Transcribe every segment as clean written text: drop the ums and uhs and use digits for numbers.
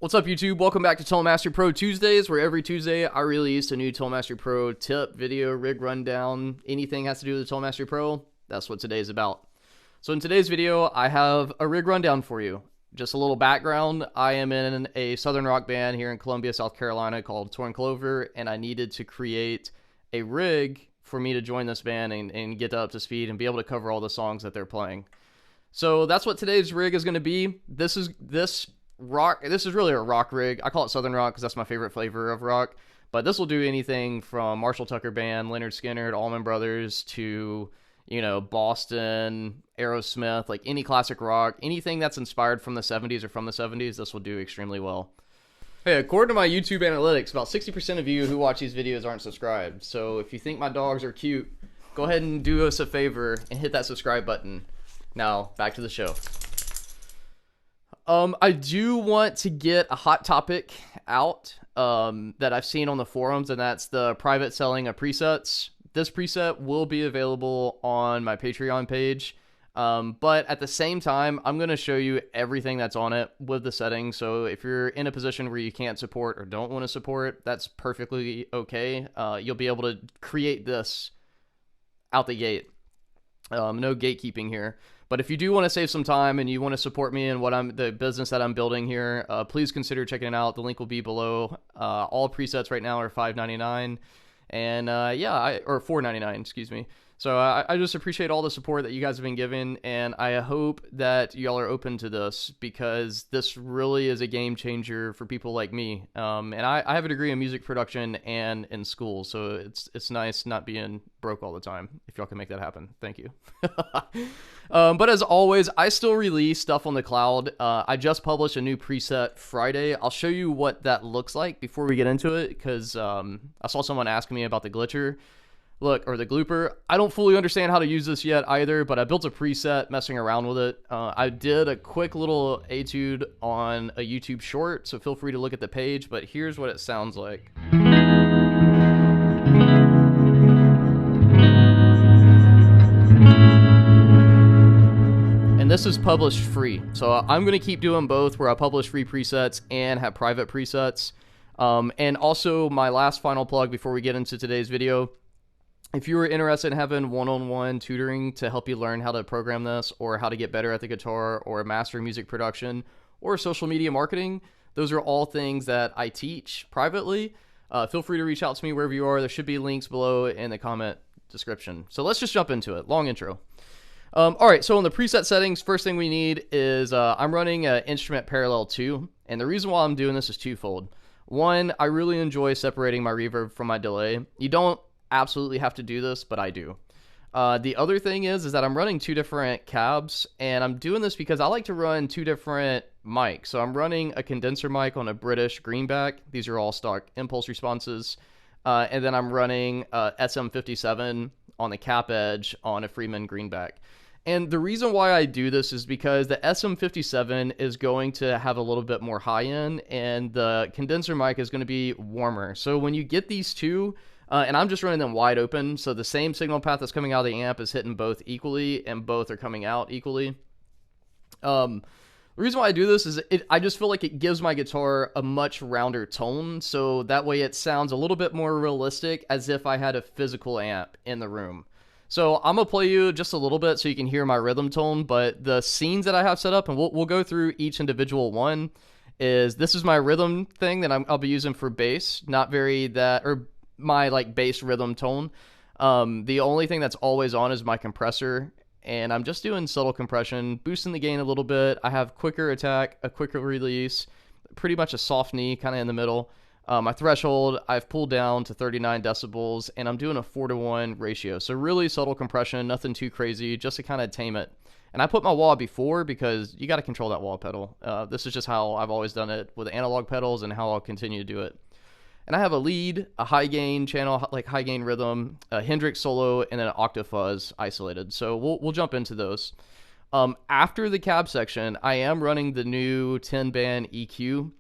What's up, YouTube? Welcome back to Tonal Mastery Pro Tuesdays, where every Tuesday I release a new Tonal Mastery Pro tip, video, rig rundown, anything has to do with the Tonal Mastery Pro. That's what today's about. So in today's video, I have a rig rundown for you. Just a little background. I am in a southern rock band here in Columbia, South Carolina called Torn Clover, and I needed to create a rig for me to join this band and get up to speed and be able to cover all the songs that they're playing. So that's what today's rig is going to be. This is really a rock rig. I call it Southern rock because that's my favorite flavor of rock. But this will do anything from Marshall Tucker Band, Leonard Skinner, Allman Brothers to, Boston, Aerosmith, like any classic rock, anything that's inspired from the 70s or from the 70s, this will do extremely well. Hey, according to my YouTube analytics, about 60% of you who watch these videos aren't subscribed. So if you think my dogs are cute, go ahead and do us a favor and hit that subscribe button. Now, back to the show. I do want to get a hot topic out that I've seen on the forums, and that's the private selling of presets. This preset will be available on my Patreon page, but at the same time, I'm going to show you everything that's on it with the settings. So if you're in a position where you can't support or don't want to support, that's perfectly okay. You'll be able to create this out the gate. No gatekeeping here. But if you do want to save some time and you want to support me in the business that I'm building here, please consider checking it out. The link will be below. All presets right now are $5.99, and or $4.99, excuse me. So I just appreciate all the support that you guys have been giving, and I hope that y'all are open to this because this really is a game changer for people like me. And I have a degree in music production and in school, so it's nice not being broke all the time. If y'all can make that happen, thank you. But as always, I still release stuff on the cloud. I just published a new preset Friday. I'll show you what that looks like before we get into it, because I saw someone asking me about the glitcher. Or the glooper. I don't fully understand how to use this yet either, but I built a preset messing around with it. I did a quick little etude on a YouTube short, so feel free to look at the page, but here's what it sounds like. And this is published free, so I'm going to keep doing both, where I publish free presets and have private presets. And also, my last final plug before we get into today's video: if you are interested in having one-on-one tutoring to help you learn how to program this, or how to get better at the guitar, or master music production, or social media marketing, those are all things that I teach privately. Feel free to reach out to me wherever you are. There should be links below in the comment description. So let's just jump into it. Long intro. All right, so in the preset settings, first thing we need is I'm running an instrument parallel 2, and the reason why I'm doing this is twofold. One, I really enjoy separating my reverb from my delay. You don't absolutely have to do this, but I do. The other thing is that I'm running two different cabs, and I'm doing this because I like to run two different mics. So I'm running a condenser mic on a British greenback. These are all stock impulse responses. And then I'm running SM57 on the cap edge on a Freeman greenback. And the reason why I do this is because the SM57 is going to have a little bit more high end, and the condenser mic is going to be warmer. So when you get these two, and I'm just running them wide open, so the same signal path that's coming out of the amp is hitting both equally, and both are coming out equally. The reason why I do this is I just feel like it gives my guitar a much rounder tone, so that way it sounds a little bit more realistic, as if I had a physical amp in the room. So I'm going to play you just a little bit so you can hear my rhythm tone, but the scenes that I have set up, and we'll go through each individual one, this is my rhythm thing that I'll be using for bass, my bass rhythm tone. The only thing that's always on is my compressor, and I'm just doing subtle compression, boosting the gain a little bit. I have quicker attack, a quicker release, pretty much a soft knee kind of in the middle. My threshold I've pulled down to 39 decibels, and I'm doing a 4:1 ratio. So really subtle compression, nothing too crazy, just to kind of tame it. And I put my wah before because you got to control that wah pedal. This is just how I've always done it with analog pedals, and how I'll continue to do it. And I have a lead, a high gain channel, like high gain rhythm, a Hendrix solo, and an octafuzz isolated. So we'll jump into those. After the cab section, I am running the new 10-band EQ.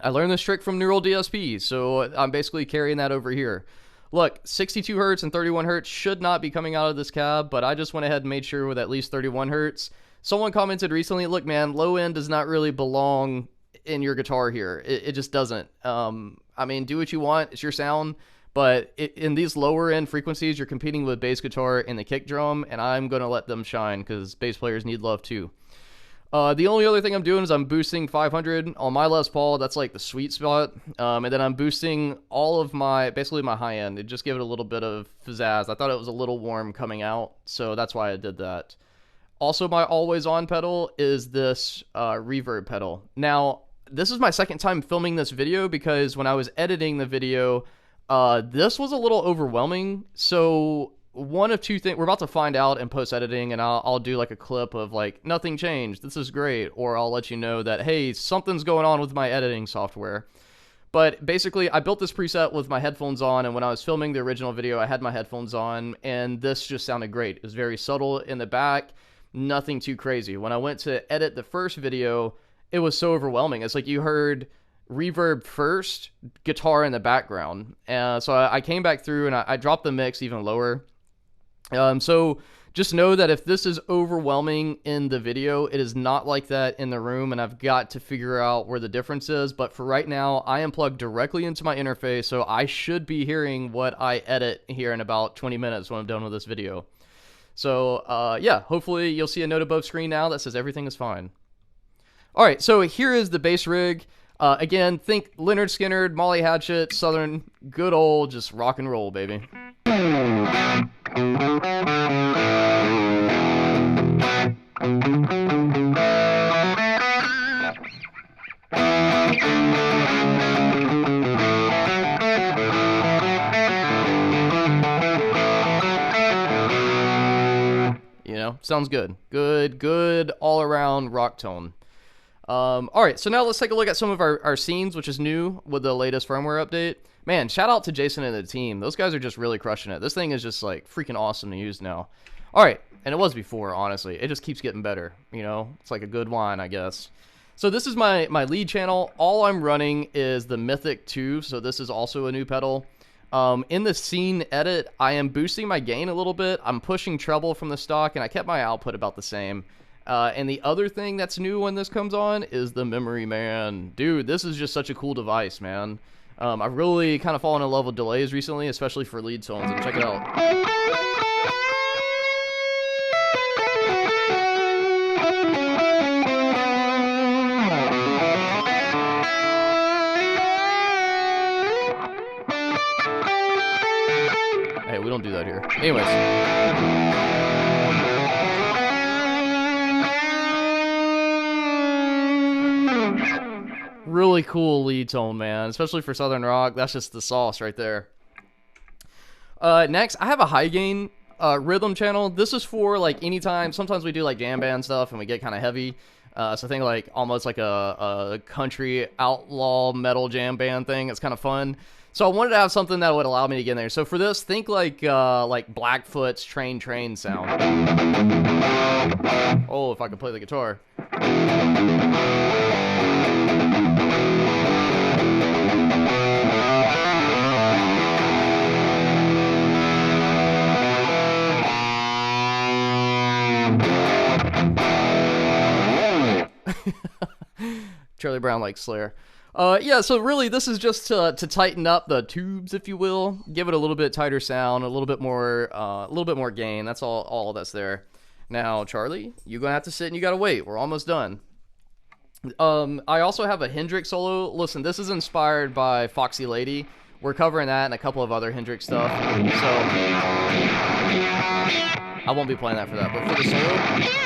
I learned this trick from Neural DSP, so I'm basically carrying that over here. Look, 62 hertz and 31 hertz should not be coming out of this cab, but I just went ahead and made sure with at least 31 hertz. Someone commented recently, look man, low end does not really belong in your guitar here. It just doesn't. I mean, do what you want. It's your sound. But in these lower end frequencies, you're competing with bass guitar and the kick drum, and I'm going to let them shine because bass players need love too. The only other thing I'm doing is I'm boosting 500 on my Les Paul. That's like the sweet spot. And then I'm boosting all of basically my high end. It just give it a little bit of pizzazz. I thought it was a little warm coming out, so that's why I did that. Also, my always on pedal is this reverb pedal. Now, this is my second time filming this video because when I was editing the video, this was a little overwhelming. So one of two things, we're about to find out in post-editing, and I'll do like a clip of like, nothing changed, this is great, or I'll let you know that, hey, something's going on with my editing software. But basically, I built this preset with my headphones on, and when I was filming the original video, I had my headphones on, and this just sounded great. It was very subtle in the back, nothing too crazy. When I went to edit the first video, it was so overwhelming. It's like you heard reverb first, guitar in the background. So I came back through, and I dropped the mix even lower. So just know that if this is overwhelming in the video, it is not like that in the room, and I've got to figure out where the difference is. But for right now, I am plugged directly into my interface, so I should be hearing what I edit here in about 20 minutes when I'm done with this video. So, yeah, hopefully you'll see a note above screen now that says everything is fine. All right, so here is the bass rig. Again, think Leonard Skinner, Molly Hatchet, Southern, good old just rock and roll, baby. You know, sounds good. Good all-around rock tone. All right, so now let's take a look at some of our scenes, which is new with the latest firmware update. Man, shout out to Jason and the team. Those guys are just really crushing it. This thing is just like freaking awesome to use now. All right, and it was before, honestly. It just keeps getting better, you know? It's like a good wine, I guess. So this is my lead channel. All I'm running is the Mythic 2, so this is also a new pedal. In the scene edit, I am boosting my gain a little bit. I'm pushing treble from the stock, and I kept my output about the same. And the other thing that's new when this comes on is the Memory Man. Dude, this is just such a cool device, man. I've really kind of fallen in love with delays recently, especially for lead tones, and check it out. Hey, we don't do that here. Anyways. Really cool lead tone, man, especially for Southern rock. That's just the sauce right there. Next, I have a high gain rhythm channel. This is for like anytime. Sometimes we do like jam band stuff and we get kind of heavy. So think like almost like a country outlaw metal jam band thing. It's kind of fun. So I wanted to have something that would allow me to get in there. So for this, think like Blackfoot's Train sound. Oh, if I could play the guitar. Charlie Brown likes Slayer. Yeah, so really this is just to tighten up the tubes, if you will, give it a little bit tighter sound, a little bit more gain. That's all that's there. Now, Charlie, you're gonna have to sit and you gotta wait. We're almost done. I also have a Hendrix solo. Listen, this is inspired by Foxy Lady. We're covering that and a couple of other Hendrix stuff. So I won't be playing that for that, but for the solo.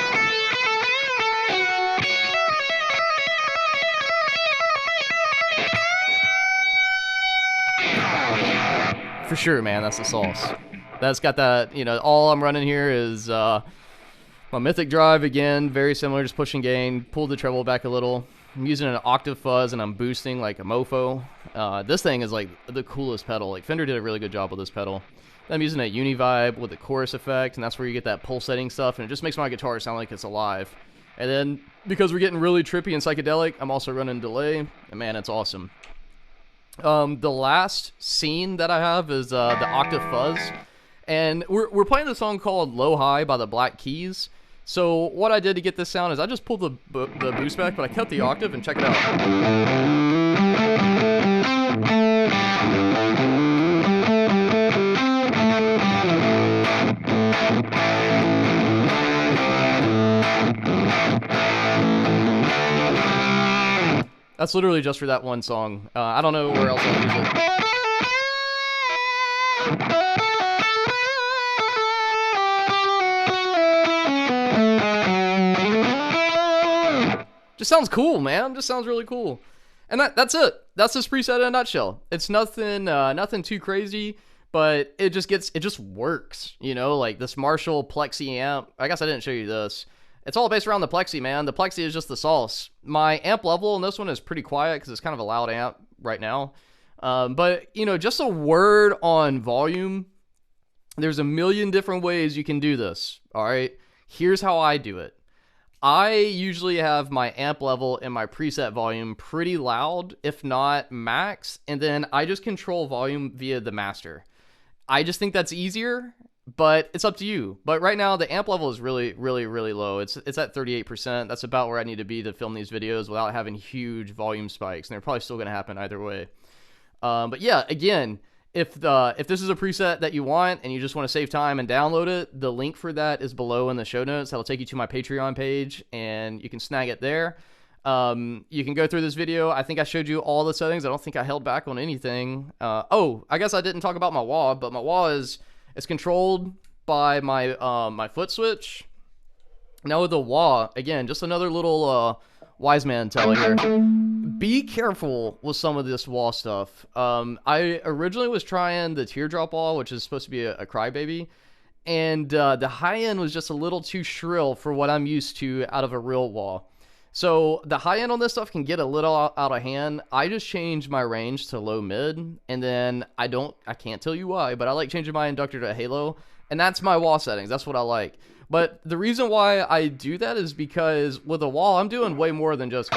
For sure, man, that's the sauce. That's got that, you know, all I'm running here is my Mythic drive again, very similar, just pushing gain, pulled the treble back a little. I'm using an octave fuzz and I'm boosting like a mofo. This thing is like the coolest pedal. Like Fender did a really good job with this pedal. Then I'm using a Univibe with the chorus effect, and that's where you get that pulsating stuff, and it just makes my guitar sound like it's alive. And then because we're getting really trippy and psychedelic, I'm also running delay, and man, it's awesome. The last scene that I have is the octave fuzz, and we're playing a song called Low High by the Black Keys. So what I did to get this sound is I just pulled the boost back, but I cut the octave, and check it out. That's literally just for that one song. I don't know where else I'll use it. Just sounds cool, man. Just sounds really cool. And that's it. That's this preset in a nutshell. It's nothing too crazy, but it just works. You know, like this Marshall Plexi amp. I guess I didn't show you this. It's all based around the Plexi, man. The Plexi is just the sauce. My amp level in this one is pretty quiet because it's kind of a loud amp right now. But, you know, just a word on volume. There's a million different ways you can do this, all right? Here's how I do it. I usually have my amp level and my preset volume pretty loud, if not max, and then I just control volume via the master. I just think that's easier, but it's up to you. But right now, the amp level is really, really, really low. It's at 38%. That's about where I need to be to film these videos without having huge volume spikes, and they're probably still going to happen either way. But yeah, again, if this is a preset that you want and you just want to save time and download it, the link for that is below in the show notes. That'll take you to my Patreon page, and you can snag it there. You can go through this video. I think I showed you all the settings. I don't think I held back on anything. Oh, I guess I didn't talk about my wah, but my wah is controlled by my my foot switch. Now with the wah, again, just another little wise man telling here. Be careful with some of this wah stuff. I originally was trying the teardrop wah, which is supposed to be a crybaby, and the high end was just a little too shrill for what I'm used to out of a real wah. So the high end on this stuff can get a little out of hand. I just changed my range to low mid, and then I can't tell you why, but I like changing my inductor to halo, and that's my wah settings. That's what I like. But the reason why I do that is because with a wah, I'm doing way more than just...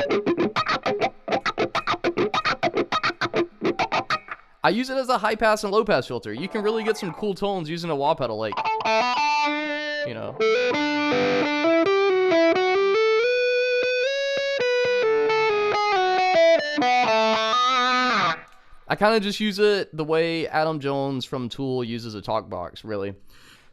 I use it as a high pass and low pass filter. You can really get some cool tones using a wah pedal, like, you know. I kind of just use it the way Adam Jones from Tool uses a talk box, really.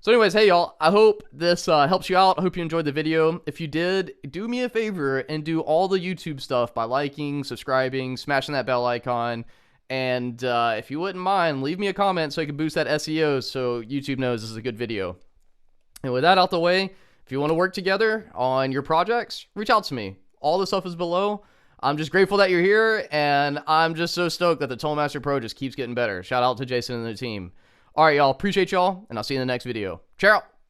So anyways, hey y'all, I hope this helps you out. I hope you enjoyed the video. If you did, do me a favor and do all the YouTube stuff by liking, subscribing, smashing that bell icon. And if you wouldn't mind, leave me a comment so I can boost that SEO so YouTube knows this is a good video. And with that out the way, if you want to work together on your projects, reach out to me. All the stuff is below. I'm just grateful that you're here, and I'm just so stoked that the Tonal Master Pro just keeps getting better. Shout out to Jason and the team. All right, y'all. Appreciate y'all, and I'll see you in the next video. Ciao.